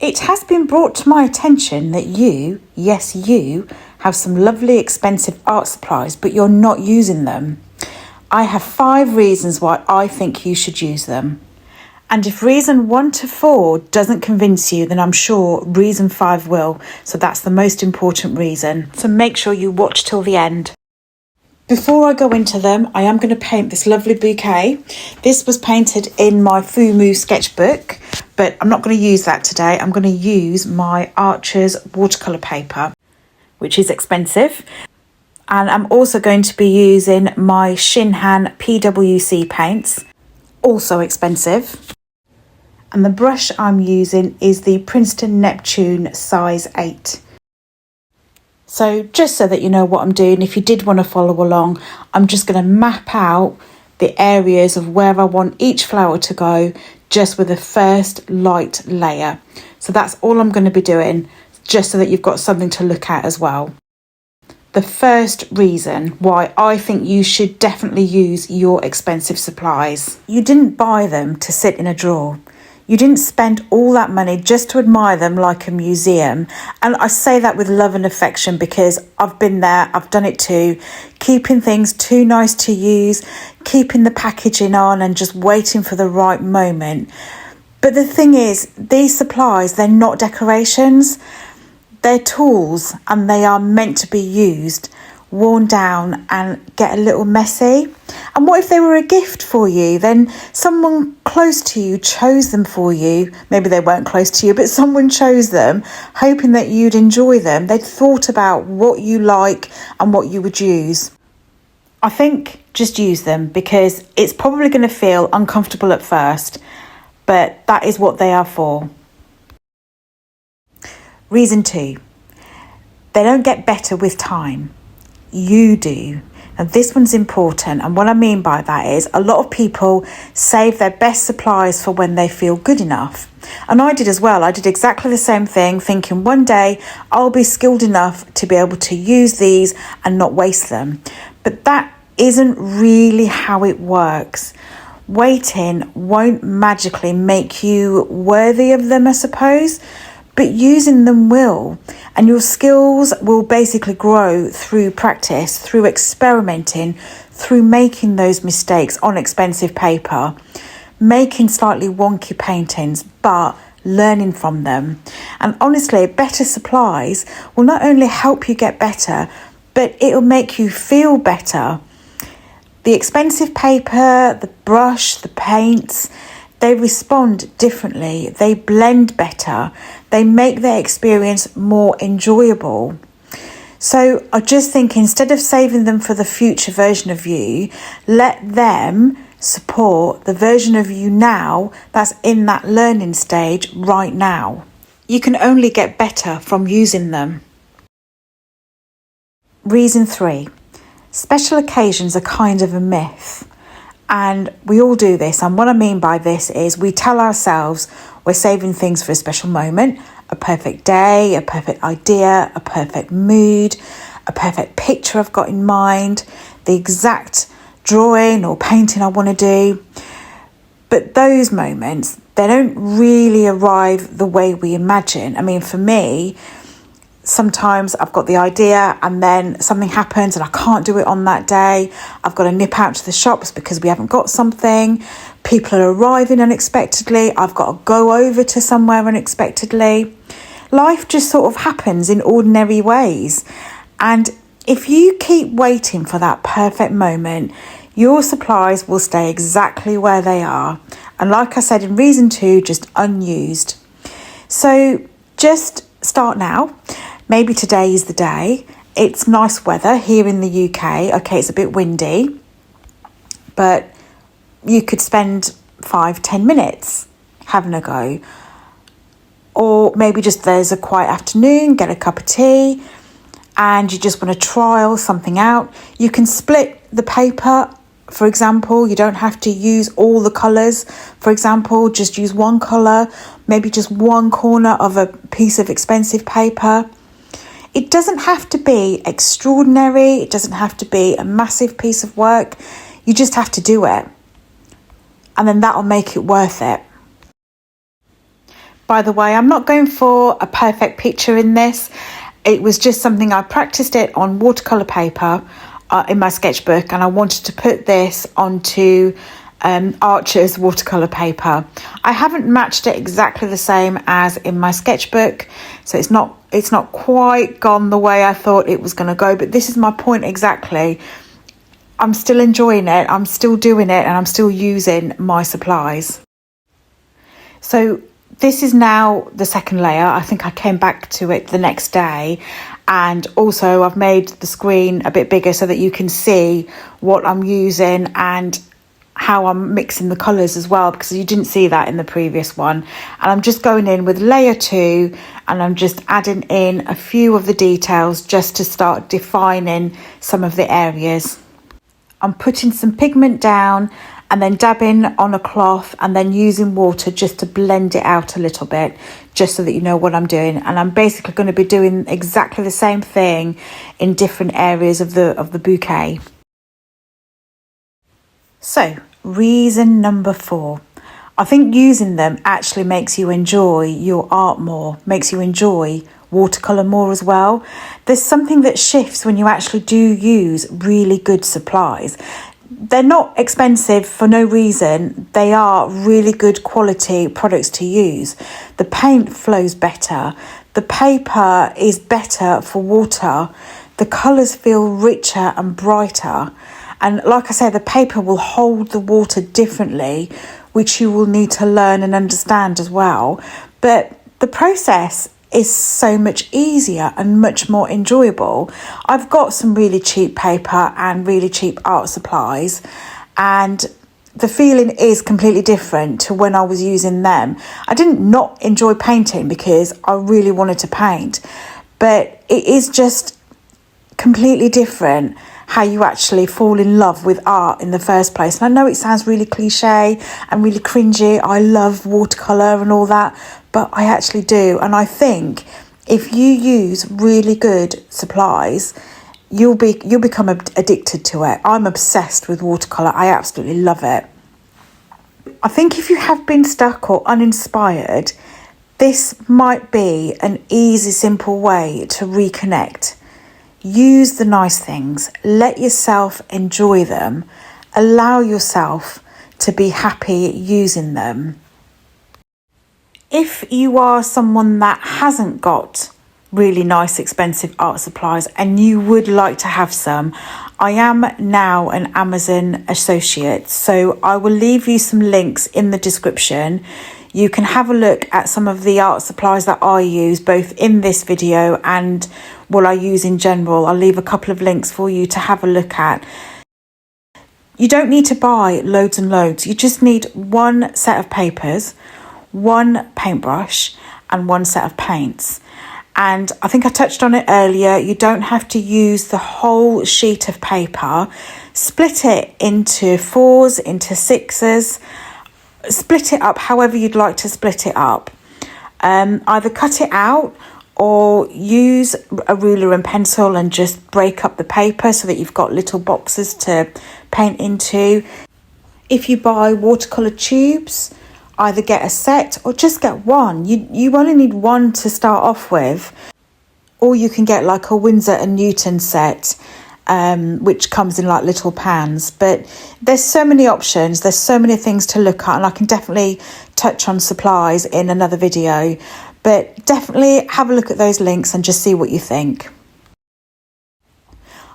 It has been brought to my attention that you, yes you, have some lovely expensive art supplies, but you're not using them. I have 5 reasons why I think you should use them. And if reason 1 to 4 doesn't convince you, then I'm sure reason 5 will. So that's the most important reason. So make sure you watch till the end. Before I go into them, I am going to paint this lovely bouquet. This was painted in my Fumu sketchbook, but I'm not going to use that today. I'm going to use my Archer's watercolour paper, which is expensive. And I'm also going to be using my Shinhan PWC paints, also expensive. And the brush I'm using is the Princeton Neptune size 8. So just so that you know what I'm doing, if you did want to follow along, I'm just going to map out the areas of where I want each flower to go, just with the first light layer. So that's all I'm going to be doing, just so that you've got something to look at as well. The first reason why I think you should definitely use your expensive supplies. You didn't buy them to sit in a drawer. You didn't spend all that money just to admire them like a museum. And I say that with love and affection because I've been there, I've done it too. Keeping things too nice to use, keeping the packaging on and just waiting for the right moment. But the thing is, these supplies, they're not decorations. They're tools and they are meant to be used, worn down and get a little messy. And what if they were a gift for you? Then someone close to you chose them for you. Maybe they weren't close to you, but someone chose them, hoping that you'd enjoy them. They'd thought about what you like and what you would use. I think just use them because it's probably going to feel uncomfortable at first, but that is what they are for. Reason 2, they don't get better with time. You do. Now this one's important, and what I mean by that is a lot of people save their best supplies for when they feel good enough. And I did as well. I did exactly the same thing, thinking one day I'll be skilled enough to be able to use these and not waste them. But that isn't really how it works. Waiting won't magically make you worthy of them, I suppose, but using them will. And your skills will basically grow through practice, through experimenting, through making those mistakes on expensive paper, making slightly wonky paintings, but learning from them. And honestly, better supplies will not only help you get better, but it'll make you feel better. The expensive paper, the brush, the paints, they respond differently, they blend better, they make their experience more enjoyable. So I just think instead of saving them for the future version of you, let them support the version of you now that's in that learning stage right now. You can only get better from using them. Reason 3, special occasions are kind of a myth. And we all do this. And what I mean by this is we tell ourselves we're saving things for a special moment, a perfect day, a perfect idea, a perfect mood, a perfect picture I've got in mind, the exact drawing or painting I want to do. But those moments, they don't really arrive the way we imagine. I mean, for me, sometimes I've got the idea and then something happens and I can't do it on that day. I've got to nip out to the shops because we haven't got something. People are arriving unexpectedly. I've got to go over to somewhere unexpectedly. Life just sort of happens in ordinary ways. And if you keep waiting for that perfect moment, your supplies will stay exactly where they are. And like I said in reason 2, just unused. So just start now. Maybe today is the day. It's nice weather here in the UK. Okay, it's a bit windy, but you could spend 5-10 minutes having a go. Or maybe just there's a quiet afternoon, get a cup of tea, and you just want to trial something out. You can split the paper, for example. You don't have to use all the colours. For example, just use one colour, maybe just one corner of a piece of expensive paper. It doesn't have to be extraordinary. It doesn't have to be a massive piece of work. You just have to do it. And then that'll make it worth it. By the way, I'm not going for a perfect picture in this. It was just something I practiced it on watercolour paper in my sketchbook, and I wanted to put this onto Archer's watercolour paper. I haven't matched it exactly the same as in my sketchbook, so it's not quite gone the way I thought it was going to go, but this is my point exactly. I'm still enjoying it, I'm still doing it, and I'm still using my supplies. So this is now the second layer. I think I came back to it the next day, and also I've made the screen a bit bigger so that you can see what I'm using and how I'm mixing the colours as well, because you didn't see that in the previous one. And I'm just going in with layer 2, and I'm just adding in a few of the details just to start defining some of the areas. I'm putting some pigment down and then dabbing on a cloth and then using water just to blend it out a little bit, just so that you know what I'm doing. And I'm basically going to be doing exactly the same thing in different areas of the bouquet. So, reason number 4. I think using them actually makes you enjoy your art more, makes you enjoy watercolour more as well. There's something that shifts when you actually do use really good supplies. They're not expensive for no reason. They are really good quality products to use. The paint flows better. The paper is better for water. The colours feel richer and brighter. And like I said, the paper will hold the water differently, which you will need to learn and understand as well. But the process is so much easier and much more enjoyable. I've got some really cheap paper and really cheap art supplies, and the feeling is completely different to when I was using them. I didn't not enjoy painting because I really wanted to paint, but it is just completely different how you actually fall in love with art in the first place. And I know it sounds really cliche and really cringy. I love watercolour and all that, but I actually do. And I think if you use really good supplies, you'll become addicted to it. I'm obsessed with watercolour. I absolutely love it. I think if you have been stuck or uninspired, this might be an easy, simple way to reconnect. Use the nice things, let yourself enjoy them, allow yourself to be happy using them. If you are someone that hasn't got really nice expensive art supplies and you would like to have some, I am now an Amazon associate, so I will leave you some links in the description. You can have a look at some of the art supplies that I use, both in this video and what I use in general. I'll leave a couple of links for you to have a look at. You don't need to buy loads and loads. You just need one set of papers, one paintbrush, and one set of paints. And I think I touched on it earlier. You don't have to use the whole sheet of paper. Split it into 4s, into 6s. Split it up however you'd like to split it up. Either cut it out or use a ruler and pencil and just break up the paper so that you've got little boxes to paint into. If you buy watercolour tubes, either get a set or just get one. You only need one to start off with, or you can get like a Winsor and Newton set, which comes in like little pans. But there's so many options, there's so many things to look at, and I can definitely touch on supplies in another video, but definitely have a look at those links and just see what you think.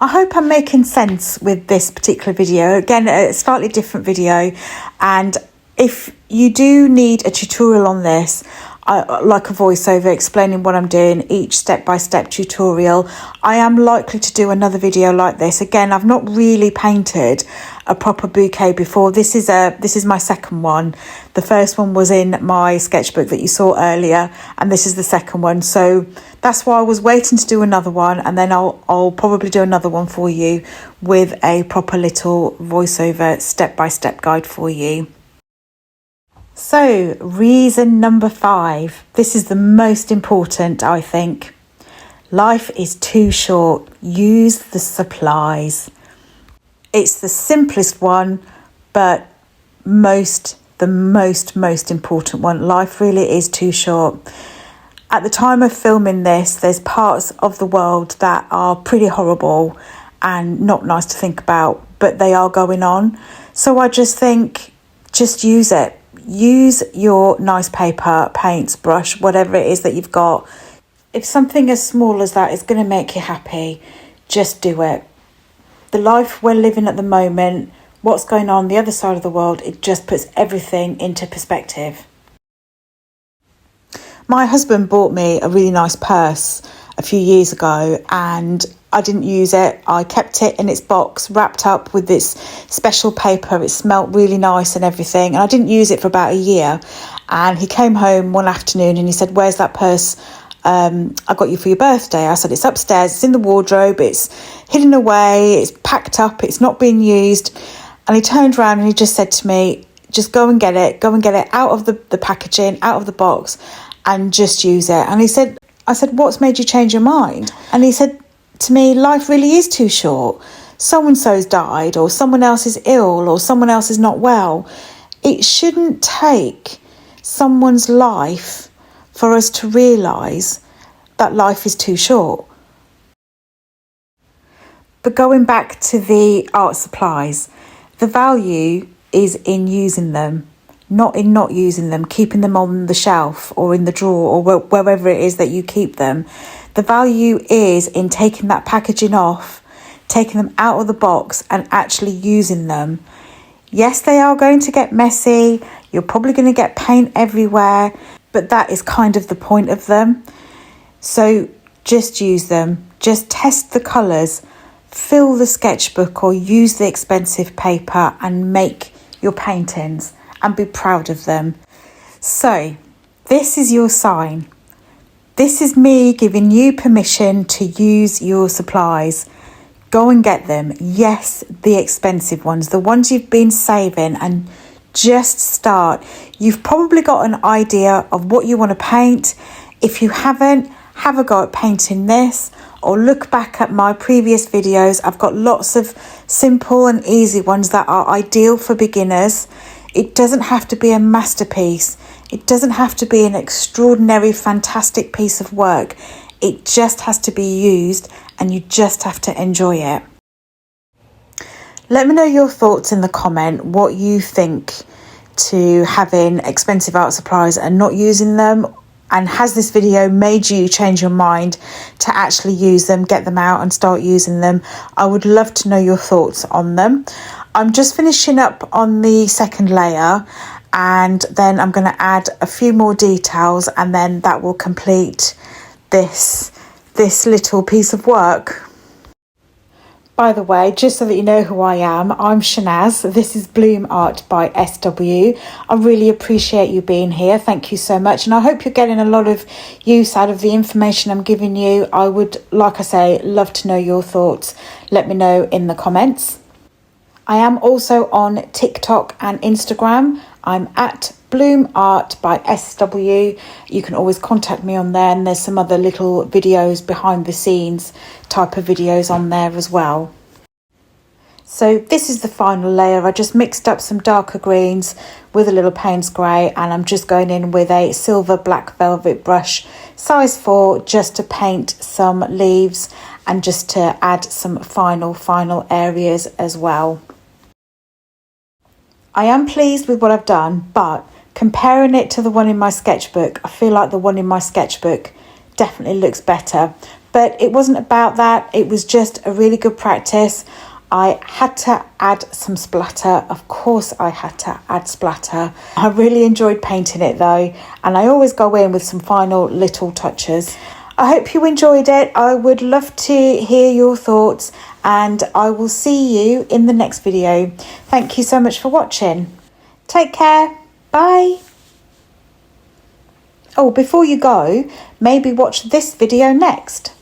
I hope I'm making sense with this particular video. Again, a slightly different video, and if you do need a tutorial on this, like a voiceover explaining what I'm doing, each step-by-step tutorial, I am likely to do another video like this. Again, I've not really painted a proper bouquet before. This is my second one. The first one was in my sketchbook that you saw earlier, and this is the second one. So that's why I was waiting to do another one, and then I'll probably do another one for you with a proper little voiceover step-by-step guide for you. So, reason number 5. This is the most important, I think. Life is too short. Use the supplies. It's the simplest one, but the the most important one. Life really is too short. At the time of filming this, there's parts of the world that are pretty horrible and not nice to think about, but they are going on. So I just think, just use it. Use your nice paper, paints, brush, whatever it is that you've got. If something as small as that is going to make you happy, just do it. The life we're living at the moment, what's going on the other side of the world, it just puts everything into perspective. My husband bought me a really nice purse a few years ago and I didn't use it. I kept it in its box, wrapped up with this special paper. It smelled really nice and everything. And I didn't use it for about a year. And he came home one afternoon and he said, "Where's that purse I got you for your birthday?" I said, "It's upstairs, it's in the wardrobe, it's hidden away, it's packed up, it's not being used." And he turned around and he just said to me, "Just go and get it out of the packaging, out of the box, and just use it." And I said, "What's made you change your mind?" And he said to me, "Life really is too short. So-and-so's died, or someone else is ill, or someone else is not well. It shouldn't take someone's life for us to realise that life is too short." But going back to the art supplies, the value is in using them, not in not using them, keeping them on the shelf or in the drawer or wherever it is that you keep them. The value is in taking that packaging off, taking them out of the box and actually using them. Yes, they are going to get messy. You're probably going to get paint everywhere, but that is kind of the point of them. So just use them. Just test the colours, fill the sketchbook or use the expensive paper and make your paintings and be proud of them. So this is your sign. This is me giving you permission to use your supplies. Go and get them. Yes, the expensive ones, the ones you've been saving, and just start. You've probably got an idea of what you want to paint. If you haven't, have a go at painting this or look back at my previous videos. I've got lots of simple and easy ones that are ideal for beginners. It doesn't have to be a masterpiece. It doesn't have to be an extraordinary, fantastic piece of work. It just has to be used and you just have to enjoy it. Let me know your thoughts in the comment, what you think to having expensive art supplies and not using them. And has this video made you change your mind to actually use them, get them out and start using them? I would love to know your thoughts on them. I'm just finishing up on the second layer and then I'm going to add a few more details and then that will complete this little piece of work. By the way, just so that you know who I am, I'm Shahnaz. This is Bloom Art by SW. I really appreciate you being here. Thank you so much. And I hope you're getting a lot of use out of the information I'm giving you. I would, like I say, love to know your thoughts. Let me know in the comments. I am also on TikTok and Instagram. I'm at Bloom Art by SW. You can always contact me on there, and there's some other little videos, behind the scenes type of videos on there as well. So this is the final layer. I just mixed up some darker greens with a little Payne's grey, and I'm just going in with a silver black velvet brush, size 4, just to paint some leaves and just to add some final areas as well. I am pleased with what I've done, but comparing it to the one in my sketchbook, I feel like the one in my sketchbook definitely looks better. But it wasn't about that. It was just a really good practice. I had to add some splatter. Of course I had to add splatter. I really enjoyed painting it though, and I always go in with some final little touches. I hope you enjoyed it. I would love to hear your thoughts, and I will see you in the next video. Thank you so much for watching. Take care. Bye. Oh, before you go, maybe watch this video next.